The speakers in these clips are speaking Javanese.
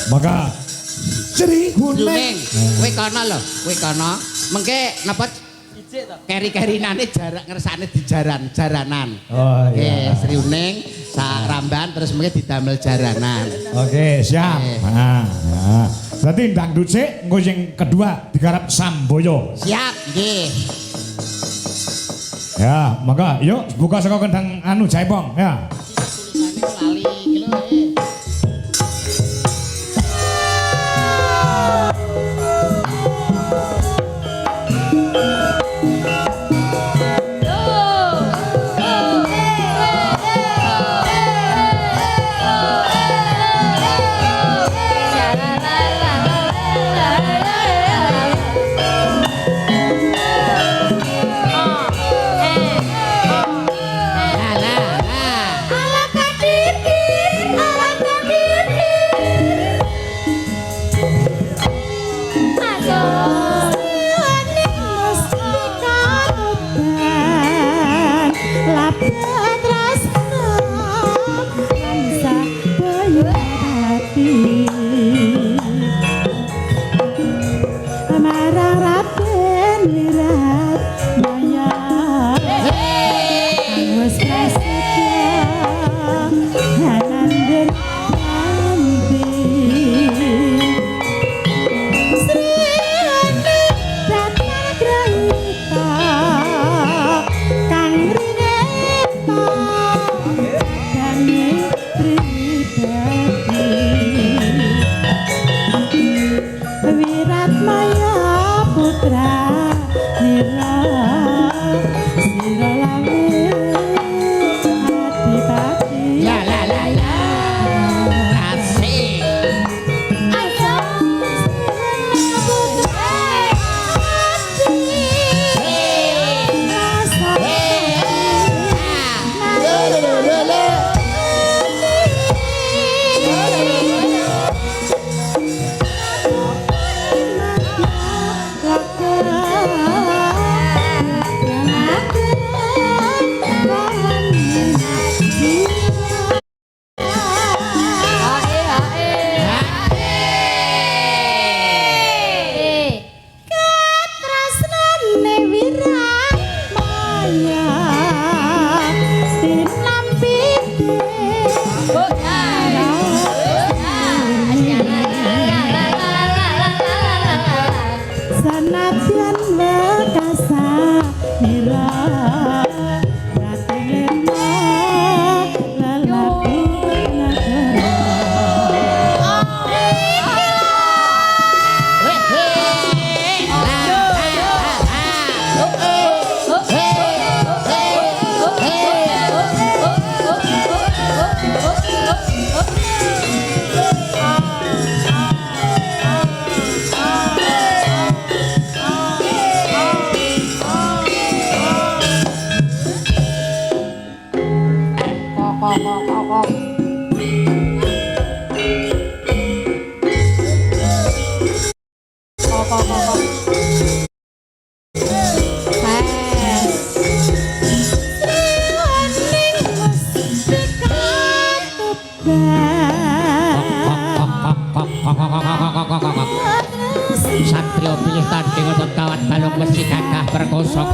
Maka Sri Huneng. Kowe kono lho, kowe kono. Mengke napa keri-kerinane jarak ngersane di jaranan. Oh iya. Oke, Sri Huneng sak ramban terus mengke didamel jaranan. Oke, siap. Nah. Berarti dangdut sik engko sing kedua digarap Samboyo. Siap, nggih. Ya, maka yuk buka saka kendang anu Jaipong ya. Tulisane lali iki lho. Satrio pilih tanding otot kawat balung mesti gagah perkoso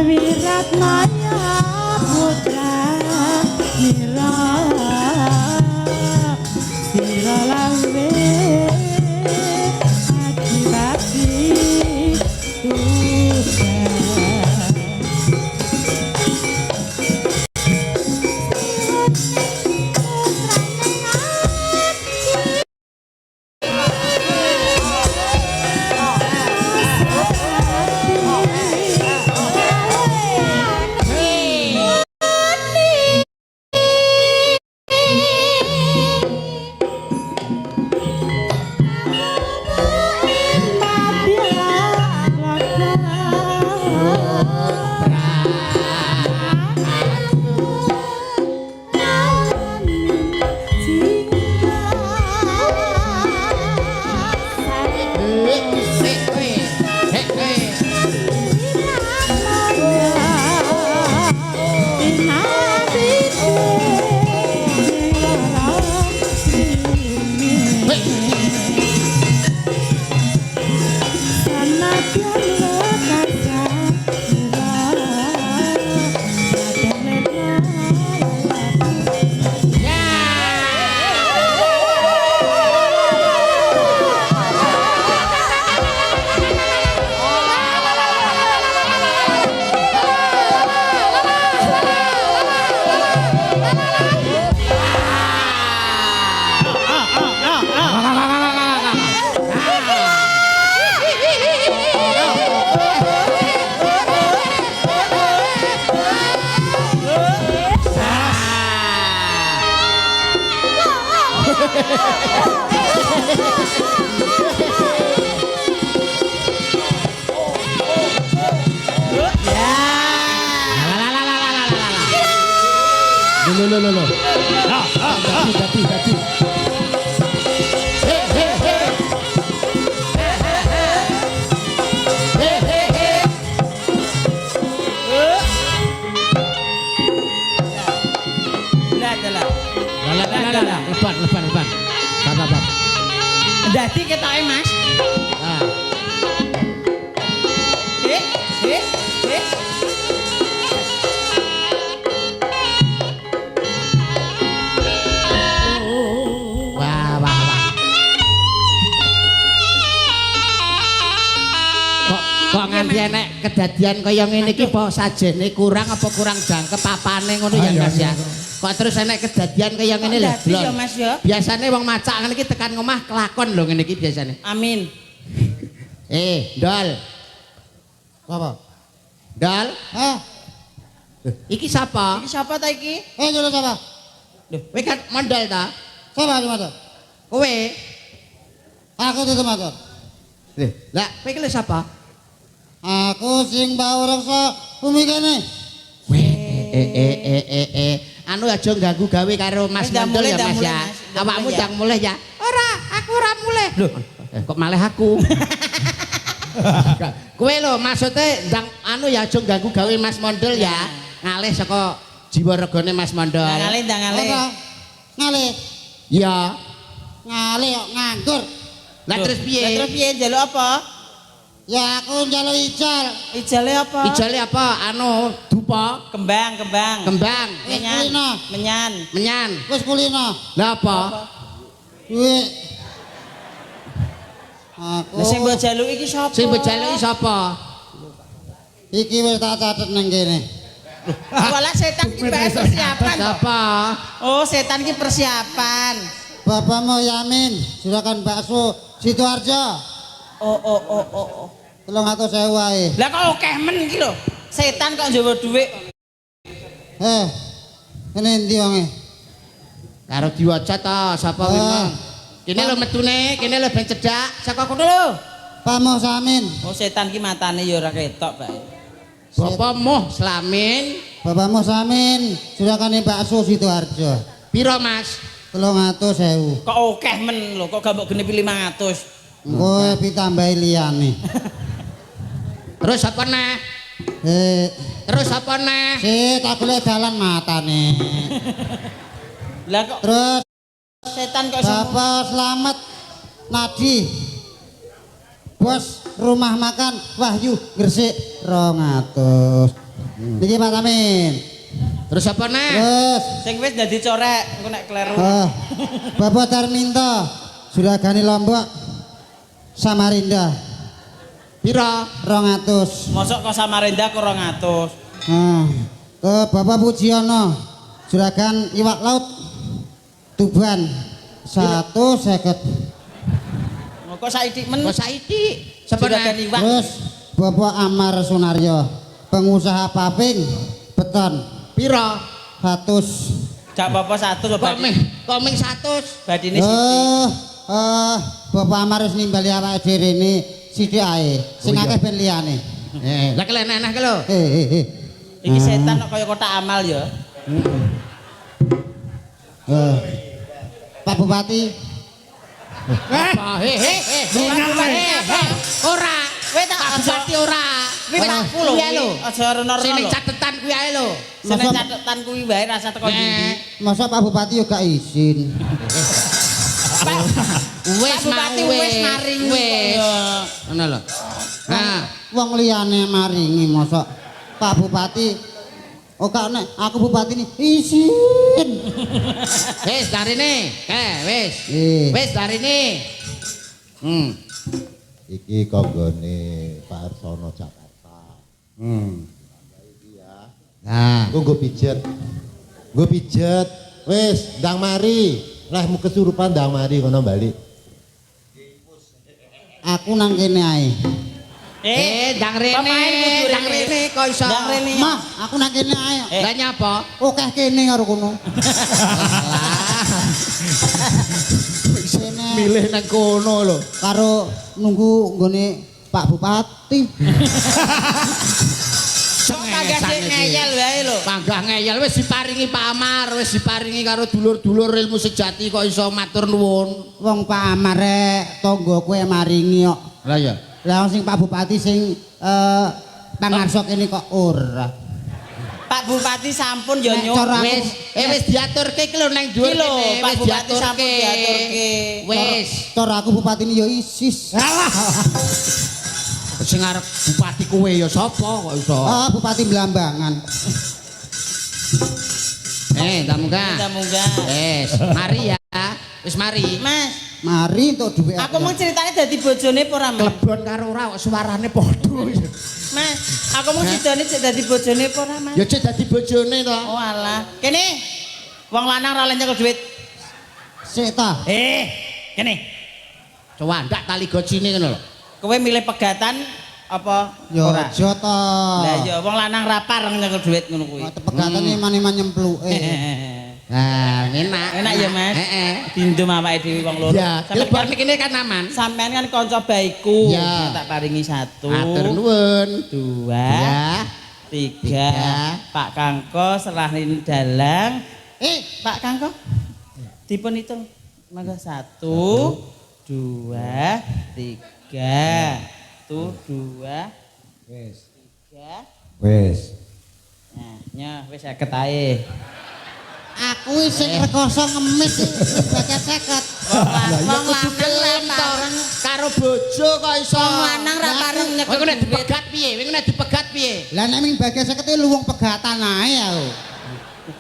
Wirat Maya Putra Loh. Dadi. Leban. Bab. Dadi ketoke Mas. Ah. Eh. Wah. Kok nganti enek kedadian kaya ngene iki apa sajene kurang apa kurang jangkep papane ngono ya Mas ya. Kok terus enek kedadian kaya ngene lho. Dadi ya Mas ya. Biasane wong macak ngene iki tekan omah kelakon lho ngene iki biasane. Amin. Dol. Apa? Dol. Hah? Iki sapa? Iki sapa ta iki? Nyuruh sapa? Kowe kan mondol ta? Sapa iki motor? Kowe. Aku tutup motor. Lah, kowe iki lho sapa? Aku sing bau reksa bumi kene. Anu aja ganggu gawe karo Mas Ndak Mondol ya mulai, Mas ndak ya. mulai, Mas. Ndak Awakmu mulai ya. ndang mulih ya. Aku ora mulih. Loh, kok malah aku? Kowe lho maksudnya ndang anu ya aja ganggu gawe Mas Mondol ya. Ngalih saka jiwa regane Mas Mondol. Ndang ngalih. Apa? Ngalih. Iya. Ngalih kok nganggur. Lah terus Lah piye? terus piye njaluk apa? Ya aku njaluk ijal. Ijale apa? Ijale apa? Anu dupa, Kembang. kembang, Menyan. Wis kulino. Lah apa? Duit. Aku Lah sing mbok jaluk iki sapa? Sing bejaluki sapa? iki wis tak catet nang kene. Walah setan ki persiapan. Sapa? Oh, setan ki persiapan. Bapakmu Yamin, juragan bakso Sidoarjo. Oh. 300.000 wae. Lah kok akeh men iki lho. Setan kok njawa dhuwit. Kene endi wonge? Karo diwaca ta sapa kuwi Ah. mau? Kene lho metune, kene lho ben cedhak saka kono lho. Pamoh Samin. Oh, setan ki matane ya ora ketok bae. Bapak Moh Slamin, Bapakmu Samin, juragane bakso Sidoarjo. piro Mas? 300.000. Kok akeh men lho, kok gak mbok genepi 500. Engko ditambahi liyane. Terus apa neh? Terus apa neh? tak golek dalan matane. Lah kok Terus setan kok iso Bapak Slamet Nadi. Bos rumah makan Wahyu Gresik 200. Niki Pak Amin. Terus apa neh? Terus sing wis dadi corek, engko nek kleru. Bapak Darminto juragane Lombok Samarinda Piro? 200. Mosok kok Samarinda kok 200. Bapak Pujiono juragan iwak laut Tuban 150. Kok saiki men Kok saiki? Sapa juragan neh? iwak. Terus Bapak Amar Sunaryo pengusaha paving beton Piro? 100. Jak apa 100 Kok ming 100? badine sithik. Bapak Amar wis nimbali awake dhewe rene sithik ae. Sing akeh ben liyane. Lah kelen enak ki lho. Iki setan kok kaya kotak amal ya. Pak Bupati Apa? Ora. Kowe tak Bupati ora. Kuwi takku lho. Iya lho. Aja rono-rono Sing ning lho. catetan kuwi ae lho. Sing catetan kuwi wae rasa teko ndi. masa Pak Bupati yo gak izin. Wis Bupati wis maringi. Wis. Ngono lho. Nah, Wong liyane maringi masa Pak Bupati gak nek aku bupati ini izin. wis darine. Wis. Wis darine. Iki konggone Pak Arsono Jakarta. Nah, Nggo pijet. Nggo pijet. Wis, ndang mari. Lehmu kesurupan ndang mari kono bali. Aku nang kene ae. ndang rene kok iso. Ndang rene. Mah, aku nang kene ae. Lah nyapa? Akeh kene karo kono. milih nang kono lho. Karo nunggu nggone Pak Bupati. Kok kagak sik ngeyel wae lho. Panggah ngeyel wis diparingi Pak Amar, wis diparingi karo dulur-dulur ilmu sejati kok iso matur nuwun. Wong Pak Amar rek tangga kowe maringi kok. Lah ya. Lah sing Pak Bupati sing pangarsa kene kok ora. Pak Bupati sampun ya Nek nyuwun. cara Wis wis diaturke iki lho nang dhuwur Iki lho, kene, Pak wis Bupati sampun diaturke. diaturke. Wis. Cara aku bupati ini ya ISIS. Alah. Sing arep bupati kowe ya sapa kok iso? Ah, Bupati Blambangan. Tamuga. Munggah-munggah. Wis, mari ya. Wis mari. Mas, Mari untuk duit aku mau ceritanya dadi bojone apa ora, Mas? Klebon karo ora kok suarane padha. Mas, aku mau ceritanya cek dadi bojone apa ora, Mas? Ya cek dadi bojone to. Oh alah. Kene. Wong lanang ora nyekel duit. sik ta. Kene. Coba ndak tali gocine ngono lho. Kowe milih pegatan apa Ya ora? aja ta. Lah ya wong lanang ra pareng nyekel duit ngono kuwi. Pegatan iman-iman nyempluke. Nah, enak. Enak ya, Mas? Heeh. Dindum awake dhewe wong loro. Ya, Sampeyan klebon kene kan aman. sampean kan kanca baikku. Ya. Tak paringi 1. Matur nuwun. 2. Ya. 3. Pak Kangko serahin dalang. Pak Kangko. Dipun hitung. Mangga 1 2 3. 2 Wis. 3. Wis. Nah, wis 50 ae. Aku sing rekoso ngemis bakat 50. Wong lanang ra pareng karo bojo kok iso. Wong lanang ra pareng Kowe nyekel nek duit. dipegat piye? Kowe nek dipegat piye? Lah nek ming bagas 50 luwung pegatan ae aku.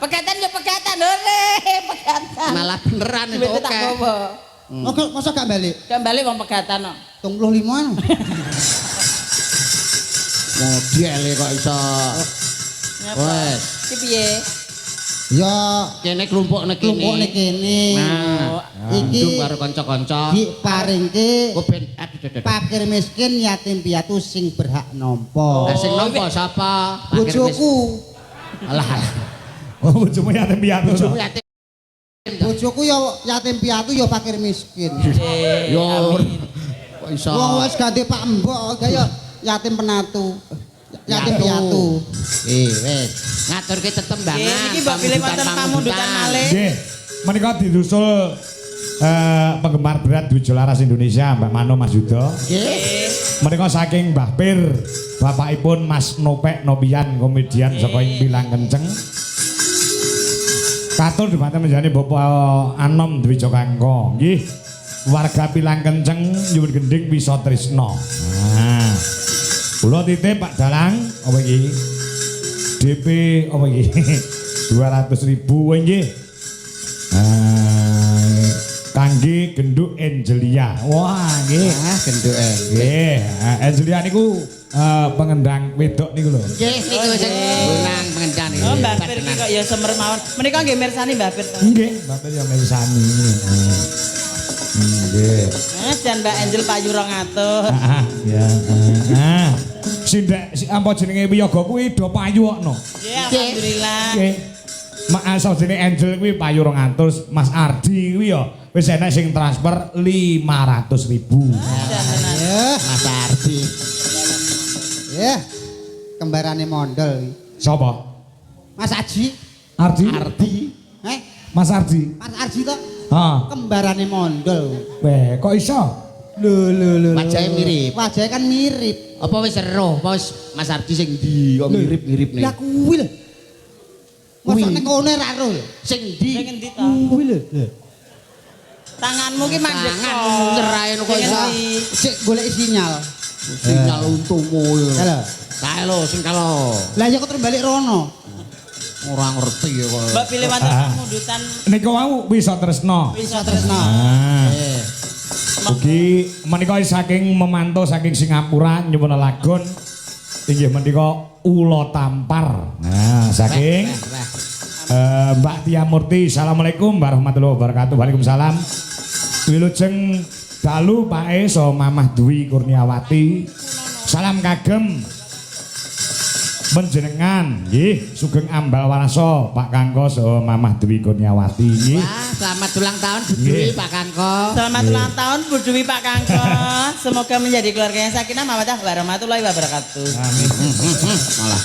Pegatan ya pegatan ore, pegatan. Malah beneran itu Duit tak oke. bawa. Oke, masa gak balik? Kembali wong pegatan kok. 35-an. Model kok iso. Wes. Ki piye? Ya Kene klumpuk nek klumpuk nek kene. kene. Nah, Iki ndung karo kanca-kanca. diparingke Kok ben aduh. fakir miskin yatim piatu sing berhak nampa. Lah sing nampa sapa? Bojoku. Alah. Oh, bojomu yatim piatu. Bojomu to? yatim. Bojoku ya yatim piatu ya fakir miskin. Yo. Kok iso? Wong wis ganti Pak Mbok kaya yatim penatu. Yatim piatu. Wis. Ngaturke tetembangan. Nggih, niki mbok pilih wonten pamundutan malih. Nggih. Menika didusul penggemar berat Dujo Laras Indonesia Mbak Mano Mas Yudo. Nggih. Menika saking Mbah Pir, bapakipun Mas Nopek Nopian komedian saka ing Pilang Kenceng. Katur dumateng menjane Bapak Anom Dwi Jokangko. Nggih. Warga Pilang Kenceng nyuwun gending bisa tresna. Nah. Kula titip Pak Dalang apa iki? DP apa iki? 200.000 nggih. Kangge genduk Angelia. Wah, nggih. Genduke. Nggih, Angelia niku pengendang wedok niku lho. Nggih, niku sing bunang pengendang iki. Oh, Mbah Pir iki kok ya semer mawon. Menika nggih mirsani Mbah Pir. Nggih, Bapak ya mirsani. Nggih. Jan Mbak Angel payu 200. Ya. Sindek apa jenenge wiyaga kuwi do payu kokno. Nggih, alhamdulillah. Nggih. Mak asal jenenge Angel kuwi payu 200, Mas Ardi kuwi ya wis enek sing transfer 500.000. Ya, Mas Ardi. ya. Kembarane mondol iki. Sapa? Mas Aji. Ardi. Mas Ardi. Mas Arji to Ha. kembarane mondol. Weh, kok iso? Lho. Wajahnya mirip. Wajahnya kan mirip. Apa wis eroh? Apa wis Mas Ardi sing ndi kok mirip-mirip nih? Lah kuwi lho. Mosok nek kono ra ro. Sing Sing ndi? endi to? Kuwi lho. Tanganmu ki mandek Tangan kok. nyerahin kok iso. Cek golek sinyal. Sinyal untumu yo. Halo. Kae lho sing kalau Lah ya kok terus balik rono. ora ngerti ya kok. Mbak pilih wonten pamundutan Niku wau bisa tresna. bisa Tresna. Ah. Eh, Ugi menika saking memantau saking Singapura nyuwun lagon inggih menika Ula Tampar. Nah, saking Mbak Tia Murti. Assalamualaikum warahmatullahi wabarakatuh. Waalaikumsalam. Wilujeng dalu Pak E so Mamah Dwi Kurniawati. Salam kagem Menjenengan nggih sugeng ambal warasa Pak Kangko saha Mamah Dewi Kurniawati nggih. Wah, selamat ulang tahun Bu Dewi Pak Kangko. Selamat ulang tahun Bu Dewi Pak Kangko. Semoga menjadi keluarga yang sakinah mawaddah warahmatullahi wabarakatuh. Amin. Malah.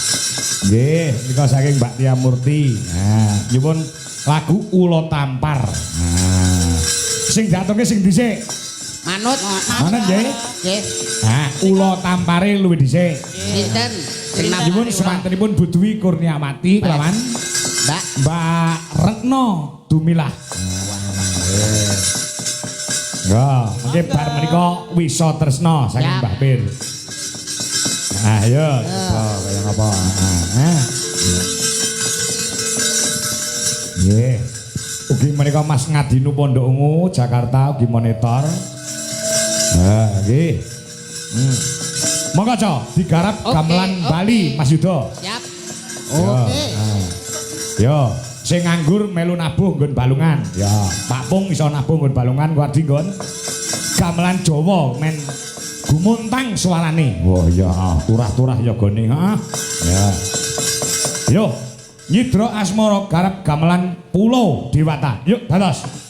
Nggih, nika saking Mbak Tia Murti. Nah, nyuwun lagu Ulo Tampar. Nah, sing jatuhke sing dhisik. Manut. Manut nggih. Nggih. Nah, Ulo Tampare luwih dhisik. Sinten? Sing Nyuwun semantenipun Bu Dewi Kurniawati kelawan Mbak Retno Dumilah. Ya, mungkin bar menika Wisa Tresna saking Mbah Pir. Nah, ayo, kaya ngapa? Nah. Nggih. Ugi menika Mas Ngadinu Pondok Ungu Jakarta ugi monitor. Nah, nggih. Monggo aja digarap gamelan Bali Mas Yudo. Siap. Oke. Yo, sing nganggur melu nabuh nggon balungan. Ya, Pak Pung iso nabuh nggon balungan kuwi nggon gamelan Jawa men gumuntang suarane. Wah ya, turah-turah ya gone, heeh. Ya. Yo, nyidra asmara garap gamelan Pulau Dewata. Yuk, dados.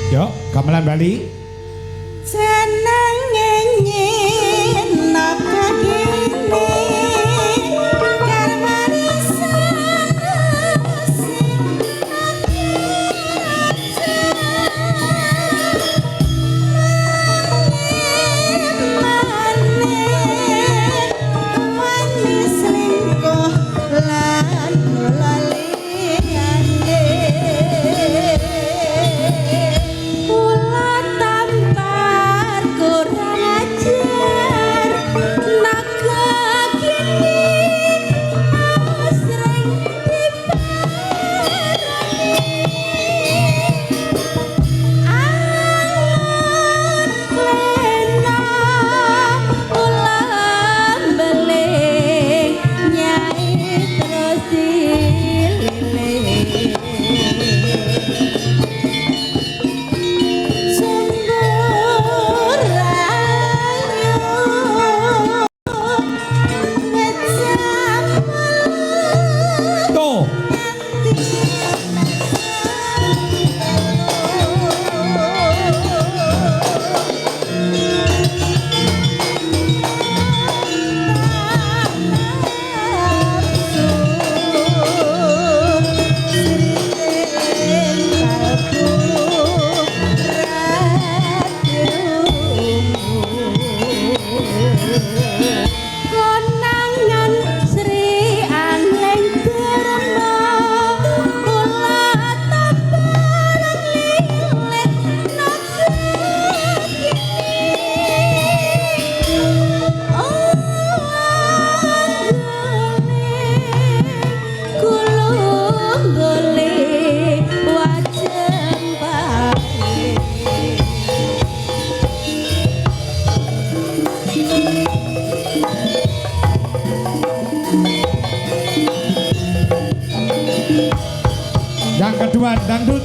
Yo, gamelan Bali. Seneng nyanyi nak kene karmarisan Yang kedua dangdut.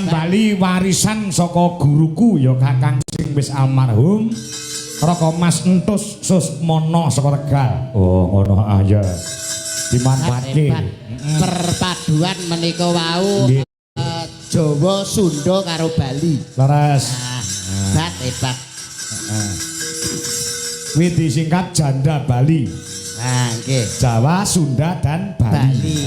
Bali warisan saka guruku ya Kakang sing wis almarhum Raka Mas Entus Susmono saka Tegal. Oh, ngono aja. Dimanfaatke. Perpaduan menika wau Nggih. Jawa Sunda karo Bali. Leres. Hebat. Kuwi disingkat Janda Bali. Nah, nggih. Jawa, Sunda dan Bali. Bali.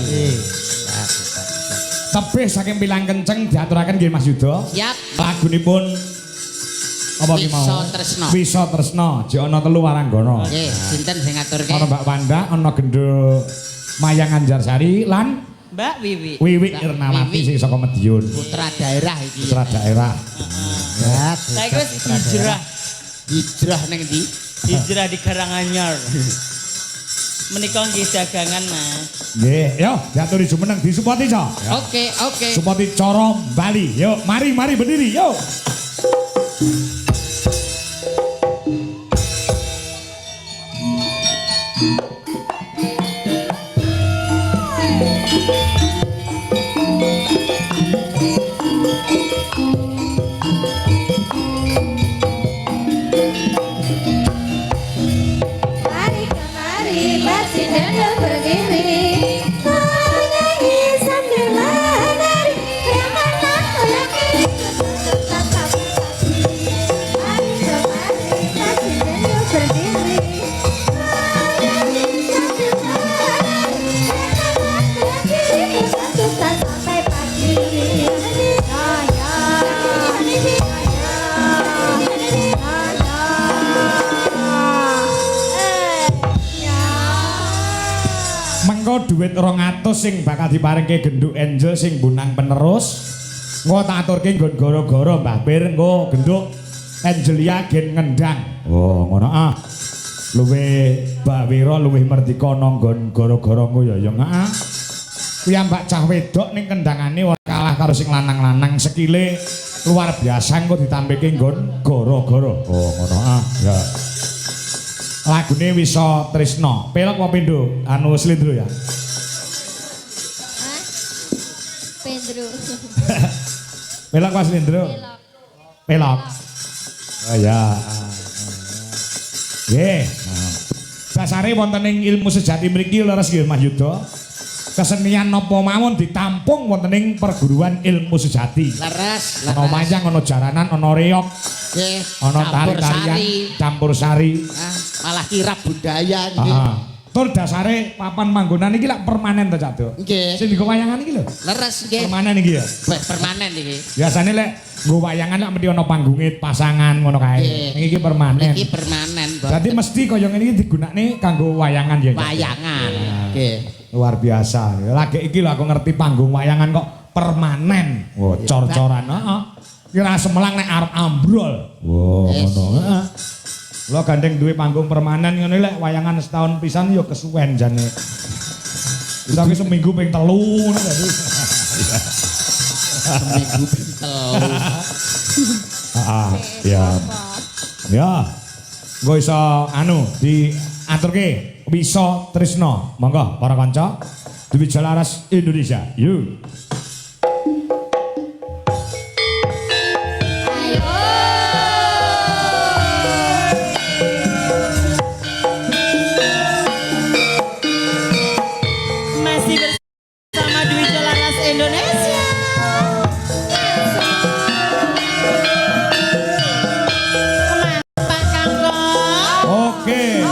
Tebih saking Pilang Kenceng diaturaken nggih Mas Yuda. Siap. Lagunipun apa ki mau? Wisa Tresna. Wisa Tresna, jek ana 3 waranggana. Nggih, sinten sing ngaturke? Ana Mbak Wanda, ana Gendho Mayang Anjarsari lan Mbak Wiwi. Wiwi Irnawati sing saka Madiun. Putra daerah iki. Putra daerah. Saya wis hijrah. Hijrah ning ndi? Hijrah di Karanganyar. Menika nggih dagangan, Mas. Nggih, yo diaturi jumeneng disupati, Cok. Oke. Supati cara Bali. Yuk, mari berdiri, yuk. Mari kemari masih dendam berdiri menyanyi sambil menari yang mana lagi tetap mari kemari masih dendam berdiri menyanyi sambil menari yang mana lagi sampai pagi Mengko duit 200 sing bakal diparingke Genduk Angel sing bunang penerus. Engko tak aturke nggon gara-gara Mbah Pir engko Genduk Angelia gen ngendang. Oh, ngono ah. Luwih Mbak Wira luwih merdika nanggon gara-gara engko ya heeh. Piyambak cah wedok ning kendangane ora kalah karo sing lanang-lanang, skile luar biasa engko ditampilke nggon gara-gara. Oh, ngono ah. Ya. Lagune Wisa Tresna. Pelok apa pindho? Anu slendro ya. Pedro Pelok apa slendro? Pelok. Oh ya. Nggih. Dasare wonten ing ilmu sejati mriki leres nggih Mas Yuda. Kesenian napa mawon ditampung wonten ing perguruan ilmu sejati. Leres. Ana wayang, ana jaranan, ana reog, Nggih. ana tari-tarian, campur sari. Malah kirab budaya nggih. Heeh. Tur dasare papan panggonan iki lak permanen to Cak Do. Nggih. Sing digo wayangan iki lho. Leres nggih. Permanen iki ya. Wis permanen iki. Biasane lek nggo wayangan lak mesti ana panggunge pasangan ngono kae. Nggih. Ning iki permanen. Iki permanen, Bos. Dadi mesti kaya ngene iki digunakne kanggo wayangan ya. Wayangan. Nggih. Luar biasa. Lagi iki lho aku ngerti panggung wayangan kok permanen. Wah, cor-coran. Heeh. Kira semelang nek arep ambrol. Wah, ngono. Heeh. Lo gandeng duwe panggung permanen ngene lek wayangan setahun pisan ya kesuwen jane. Bisa seminggu ping 3 ngono dadi. Seminggu pintel. Ya. Ya. Nggo iso anu diaturke Wisa Tresna. Monggo para kanca Dwi Jalaras Indonesia. Yuk. Masih bersama Dwi Jalaras Indonesia. Kemana Pak Kangkong? Oke.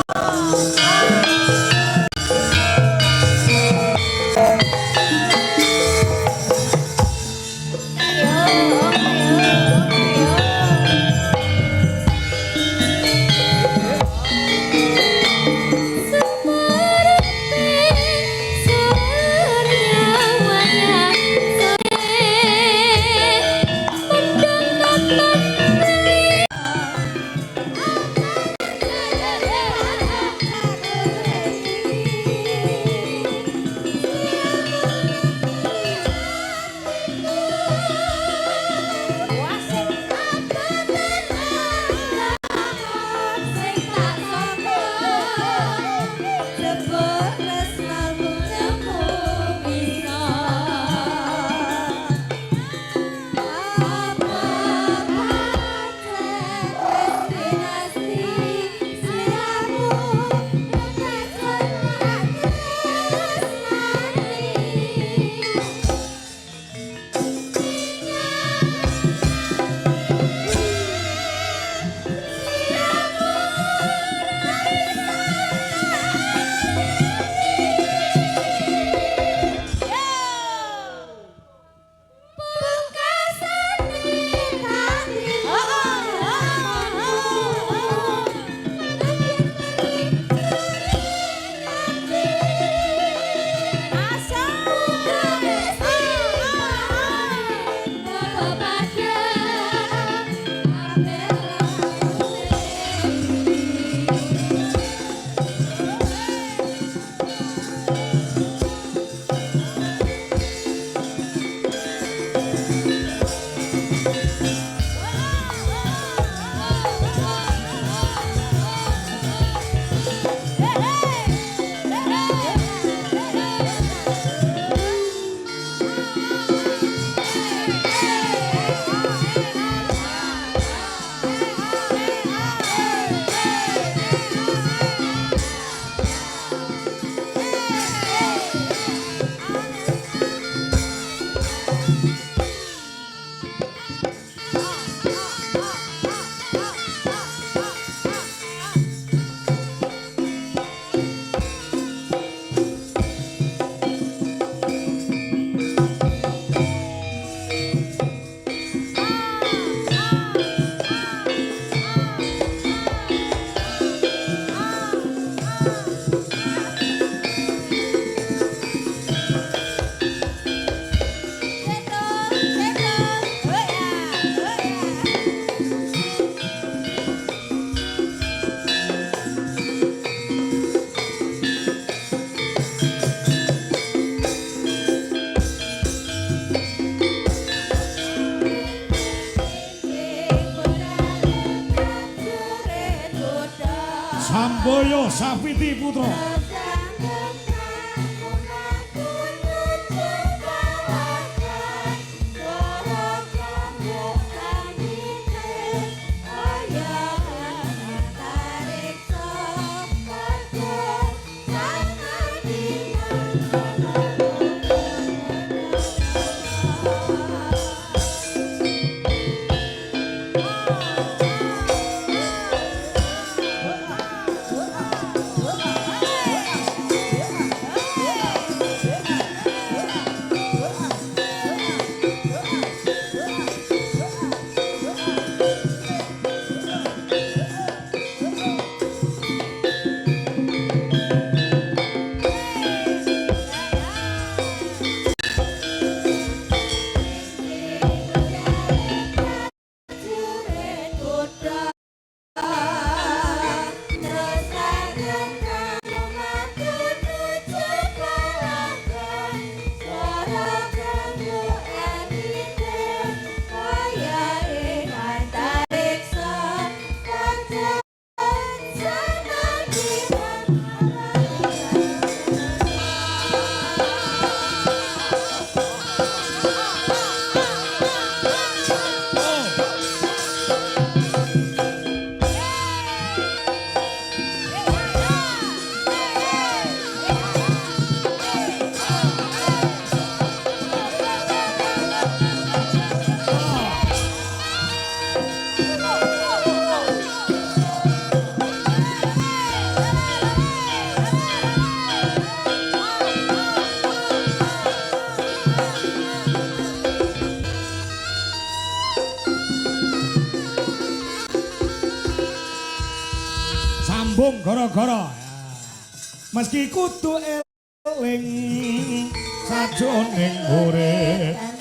Jaya Safiti Putra. Sambung gara-gara. Meski kudu eling sajroning urip